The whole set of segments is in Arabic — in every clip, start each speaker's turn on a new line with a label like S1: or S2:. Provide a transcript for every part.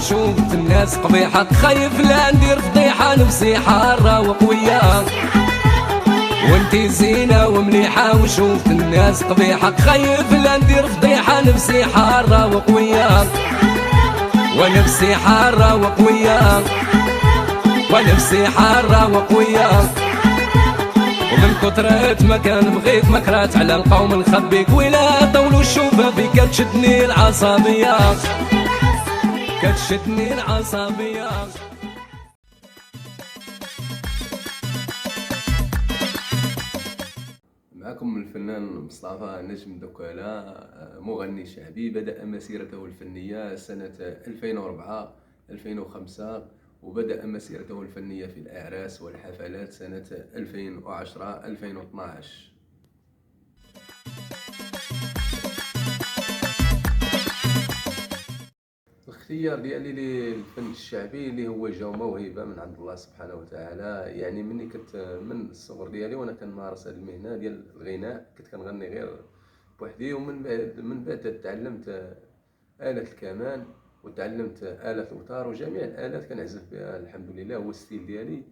S1: وشوفت الناس قبيحة، خايف لا ندير فضيحة، نفسي حارة وقوية. وانتي زينة ومليحة وشوفت الناس قبيحة، خايف لا ندير فضيحة، نفسي حارة وقوية. ونفسي حارة وقوية، ونفسي حارة وقوية. ومن كثرة ما كان بغيت مكرات على القوم نخبيك، ولا طولوا الشوفة فيك كتشدني العصبية، كتشدني العصبية.
S2: معكم الفنان مصطفى نجم دكالة، مغني شعبي. بدأ مسيرته الفنية سنة 2004 2005، وبدأ مسيرته الفنية في الأعراس والحفلات سنة 2010 2012. الاختيار ديالي للفن الشعبي اللي هو جا موهبه من عند الله سبحانه وتعالى. يعني مني كنت من الصغر ديالي وانا كنمارس هذه المهنه ديال الغناء، كنت كنغني غير بوحدي. ومن بعد تعلمت آلة الكمان وتعلمت آلة الوتار وجميع الآلات كنعزف بها الحمد لله، هو الستيل ديالي.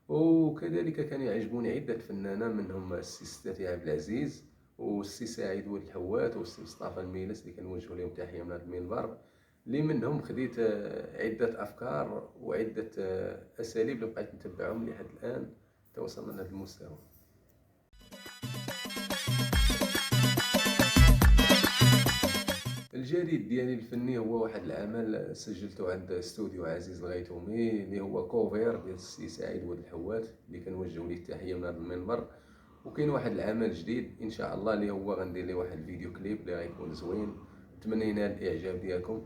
S2: وكذلك كان يعجبوني عدة فنانة، منهم السي ستاتي عبد العزيز والسي سعيد ولد الحوات والسي مصطفى الميلس اللي كنوجه لهم تحية من هذا المنبر، اللي منهم خديت عدة أفكار وعدة أساليب اللي بقيت نتبعهم لحد الآن توصلنا لهذا المستوى. الجديد ديالي الفني هو واحد العمل سجلته عند استوديو عزيز الغيتومي اللي هو كوفير ديال السي سعيد ولد الحوات اللي كنوجه ليه التحية من هذا المنبر. وكاين واحد العمل جديد ان شاء الله اللي هو غندير ليه واحد الفيديو كليب اللي غيكون زوين، نتمنى ينال الاعجاب ديالكم.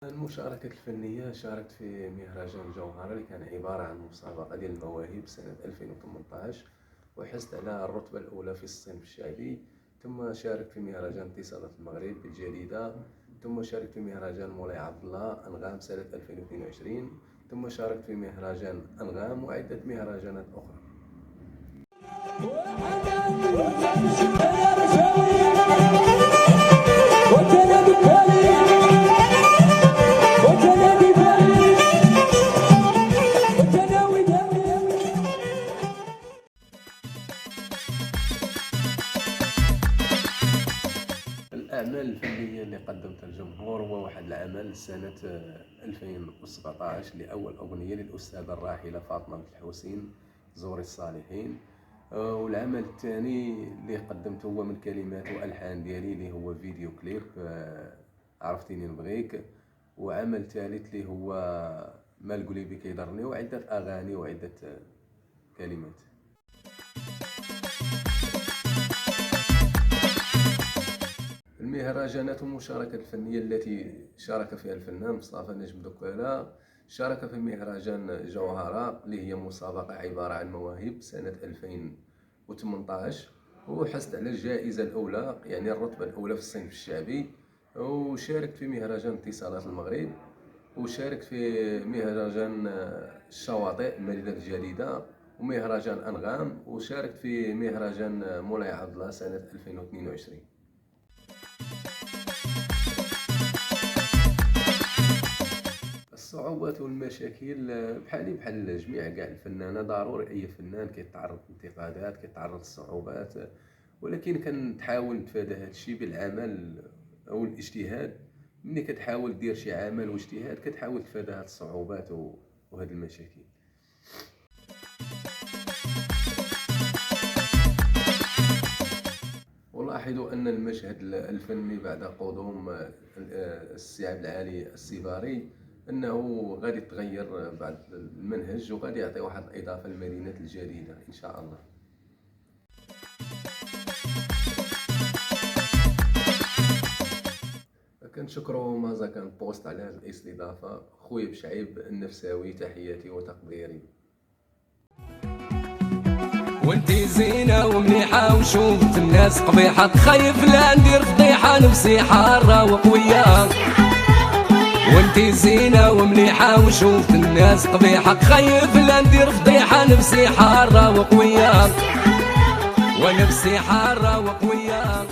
S2: المشاركة الفنية شاركت في مهرجان جوهرة اللي كان عبارة عن مسابقة ديال المواهب سنة 2018، وحزت على الرتبة الأولى في الصنف الشعبي. ثم شاركت في مهرجان اتصالات المغرب الجديدة، ثم شاركت في مهرجان مولاي عبد الله أنغام سنة 2022، ثم شاركت في مهرجان أنغام وعدة مهرجانات أخرى. الأعمال الفنية اللي قدمتها للجمهور هو واحد العمل سنة 2017 لأول أغنية للأستاذة الراحلة فاطمة بنت الحسين زوري الصالحين. والعمل الثاني اللي قدمته هو من كلمات وألحان ديالي اللي هو فيديو كليب عرفتيني نبغيك. وعمل ثالث اللي هو ما القليبي كيضرني، وعدة أغاني وعدة كلمات. المهرجانات والمشاركة الفنية التي شارك فيها الفنان مصطفى نجم دكالة: شارك في مهرجان جوهرة اللي هي مسابقة عبارة عن مواهب سنة 2018، وحصلت على الجائزة الأولى يعني الرتبة الأولى في الصنف الشعبي. وشاركت في مهرجان اتصالات المغرب، وشاركت في مهرجان الشواطئ المدينة الجديدة ومهرجان أنغام، وشاركت في مهرجان مولاي عبد الله سنة 2022. الصعوبات والمشاكل بحال جميع كاع الفنانة، ضروري اي فنان كيتعرض لانتقادات، كيتعرض للصعوبات، ولكن كنحاول نتفادى هذا الشيء بالعمل او الاجتهاد. ملي كتحاول دير شي عمل واجتهاد كتحاول تفادى هذه الصعوبات وهذه المشاكل. ولاحظوا ان المشهد الفني بعد قدوم السي عبد العالي السيباري انه غادي يتغير بعد المنهج، وغادي يعطي واحد الاضافه للمدينه الجديده ان شاء الله. كنشكروا مازا كان بوست على هذه الاستضافه. خويا بشعيب النفساوي، تحياتي وتقديري.
S1: وانتي زينة ومليحة وشوفت الناس قبيحة، خايف لا ندير فضيحة، نفسي حارة وقوية. وانتي زينة ومليحة وشوفت الناس قبيحة، خايف لا ندير فضيحة، نفسي حارة وقوية. ونفسي حارة وقوية.